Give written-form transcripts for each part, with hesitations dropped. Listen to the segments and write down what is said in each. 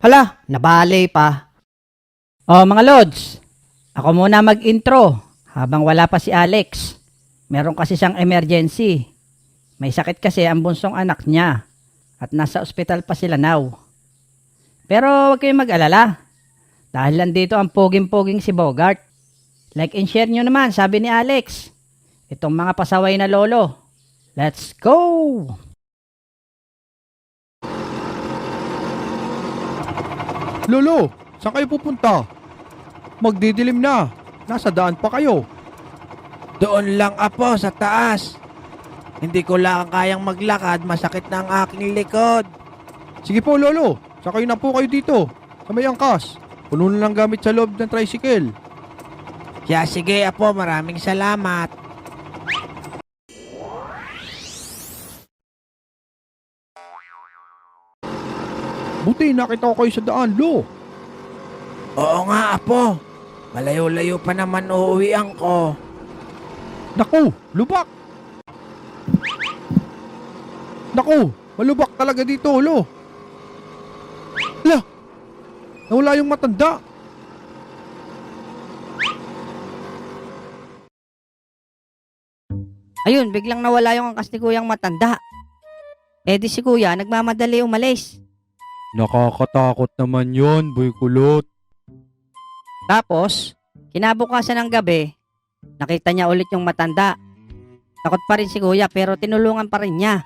Hala, nabali pa. Oh, mga Lods, ako muna mag-intro habang wala pa si Alex. Meron kasi siyang emergency. May sakit kasi ang bunsong anak niya at nasa ospital pa sila now. Pero huwag kayong mag-alala dahil nandito ang poging-poging si Bogart. Like and share nyo naman, sabi ni Alex. Itong mga pasaway na lolo. Let's go! Lolo, saan kayo pupunta? Magdidilim na. Nasa daan pa kayo. Doon lang apo sa taas. Hindi ko lang kayang maglakad, masakit na ang aking likod. Sige po, Lolo. Sakay na po kayo dito. Sa may angkas. Puno na lang gamit sa loob ng tricycle. Kaya sige apo, maraming salamat. Buti nakita ko kayo sa daan, Lo. Oo nga apo. Malayo-layo pa naman uuwian ko. Naku, lubak. Naku, malubak talaga dito, Lo. Hala, nawala yung matanda. Ayun, biglang nawala yung angkas ni Kuyang matanda. Eh di si Kuya, nagmamadali umalis. Nakakatakot naman yon, boy kulot. Tapos, kinabukasan ng gabi, nakita niya ulit yung matanda. Takot pa rin si Kuya pero tinulungan pa rin niya.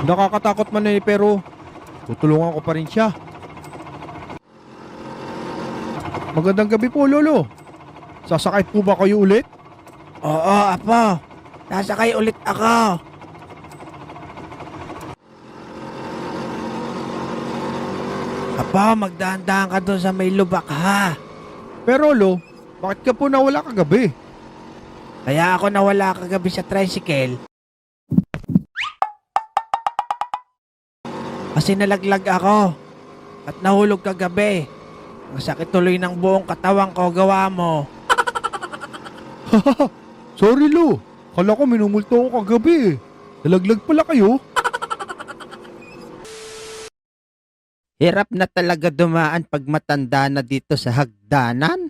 Nakakatakot man pero tutulungan ko pa rin siya. Magandang gabi po, Lolo. Sasakay po ba kayo ulit? Oo apo, sasakay ulit ako. Apo, magdahan-dahan ka doon sa may lubak ha. Pero, Lo, bakit ka po nawala kagabi? Kaya ako nawala kagabi sa tricycle. Kasi nalaglag ako at nahulog kagabi. Ang sakit tuloy ng buong katawan ko, gawa mo. Sorry, Lo. Kala ko minumulto ko kagabi. Nalaglag pala kayo. Hirap na talaga dumaan pag matanda na dito sa hagdanan.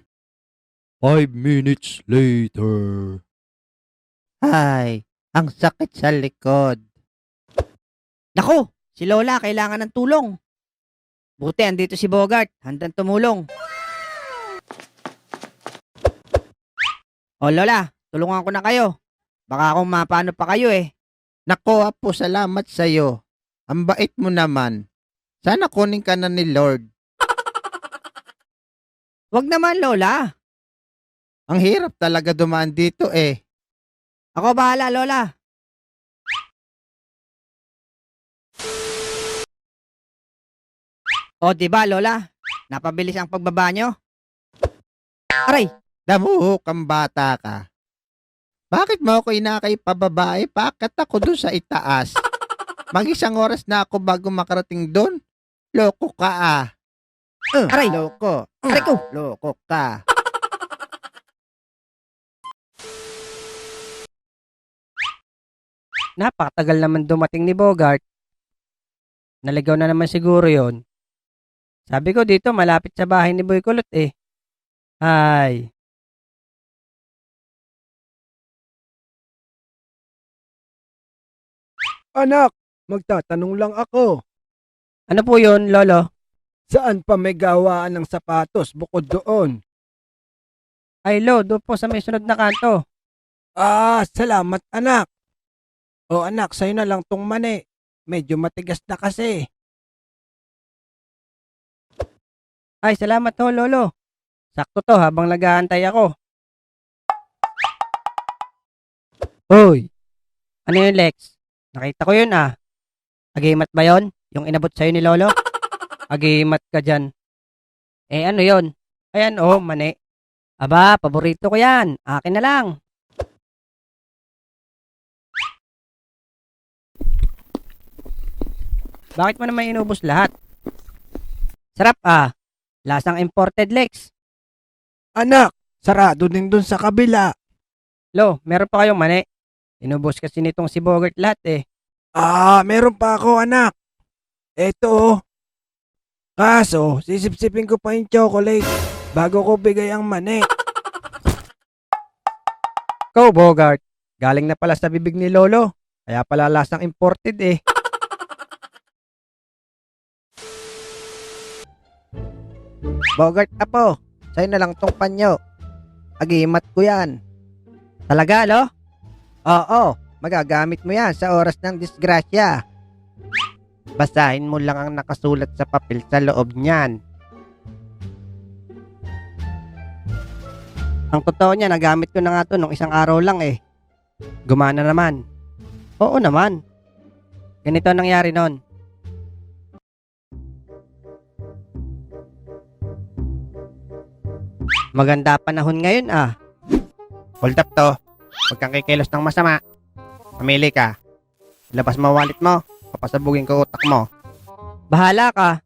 5 minutes later. Ay, ang sakit sa likod. Naku, si Lola kailangan ng tulong. Buti andito si Bogart, handang tumulong. O Lola, tulungan ko na kayo. Baka kung mapano pa kayo eh. Nako apo, salamat sa'yo. Ang bait mo naman. Sana kunin ka na ni Lord. Wag naman Lola. Ang hirap talaga dumaan dito eh. Ako bahala Lola. O diba Lola, napabilis ang pagbaba nyo? Aray, Damuhok kang bata ka. Bakit mo ako inakay pababae? Bakit ako doon sa itaas? Mag-isang oras na ako bago makarating doon. Loko ka ah. Aray! Loko. aray ko. Loko ka. Napakatagal naman dumating ni Bogart. Naligaw na naman siguro yon. Sabi ko dito malapit sa bahay ni Boy Kulot eh. Ay. Anak, magtatanong lang ako. Ano po yon Lolo? Saan pa may gawaan ng sapatos bukod doon? Ay Lo, doon po sa may sunod na kanto. Salamat anak. O anak, sa'yo na lang tong mani. Medyo matigas na kasi. Ay, salamat ho Lolo. Sakto to habang nag-aantay ako. Hoy, ano yun Lex? Nakita ko yun ah. Agimat ba yon? Yung inabot sa'yo ni Lolo? Agimat ka dyan. Eh ano yon? Ayan oh, mani. Aba, paborito ko yan. Akin na lang. Bakit mo naman inubos lahat? Sarap ah. Lasang imported Lex. Anak, sarado din dun sa kabila. Lo, meron pa kayong mani? Inubos kasi nitong si Bogart lahat eh. Meron pa ako, anak. Eto, oh. Kaso, sisip-sipin ko pa yung chocolate bago ko bigay ang mani. Ikaw, Bogart. Galing na pala sa bibig ni Lolo. Kaya pala lasang imported eh. Bogart, apo. Sa'yo na lang tong panyo. Agimat ko yan. Talaga, lo? Oo, magagamit mo yan sa oras ng disgrasya. Basahin mo lang ang nakasulat sa papel sa loob niyan. Ang totoo niya, nagamit ko na nga to nung isang araw lang eh. Gumana naman. Oo naman. Ganito ang nangyari nun. Maganda panahon ngayon ah. Hold up to. Huwag kang kikilos ng masama. Mamili ka. Labas mo wallet mo. Papasabugin ko utak mo. Bahala ka.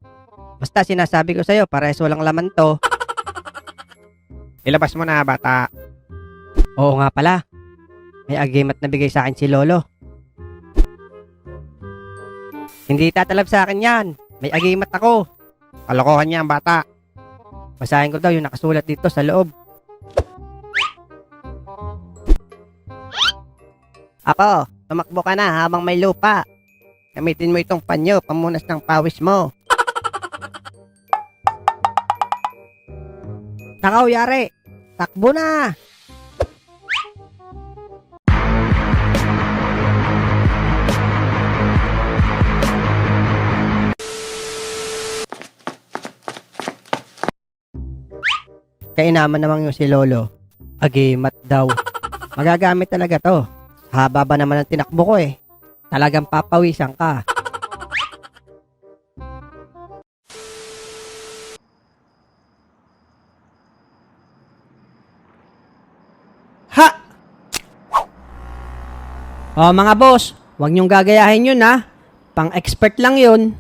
Basta sinasabi ko sa'yo, parehas walang laman to. Ilabas mo na, bata. Oo nga pala. May agimat na bigay sa akin si Lolo. Hindi tatalab sa akin yan. May agimat ako. Kalokohan niya ang bata. Basahin ko daw yung nakasulat dito sa loob. Ako, tumakbo ka na habang may lupa. Gamitin mo itong panyo, pamunas ng pawis mo. Takaw, yari. Takbo na. Kainaman naman yung si Lolo. Agimat daw. Magagamit talaga to. Haba ba naman ang tinakbo ko eh. Talagang papawisan ka. Ha! Oh, mga boss, huwag niyong gagayahin yun ha. Pang-expert lang yun.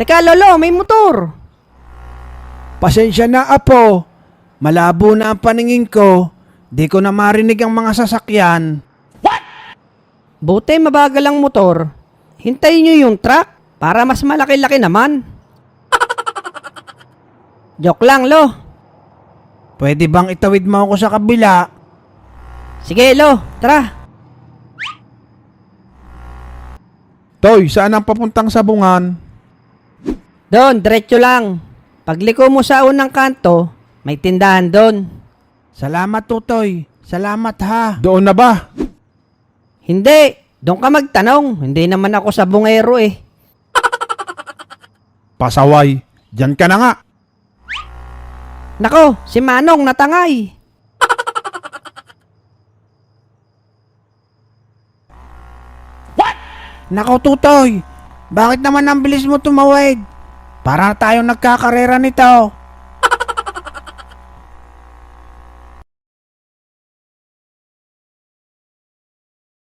Teka, Lolo, may motor. Pasensya na, apo. Malabo na ang paningin ko. Di ko na marinig ang mga sasakyan. Buti mabagal ang motor. Hintayin niyo yung truck para mas malaki-laki naman. Joke lang, Lo. Pwede bang itawid mo ako sa kabila? Sige, Lo, tara. Toy, saan ang papuntang sabungan? Doon, diretso lang. Pagliko mo sa unang kanto, may tindahan doon. Salamat, Tutoy. Salamat, ha. Doon na ba? Hindi, doon ka magtanong. Hindi naman ako sa bungero eh. Pasaway. Diyan ka na nga. Nako, si Manong natangay. Nako, Tutoy. Bakit naman ang bilis mo tumawid? Para tayong nagkakarera nito.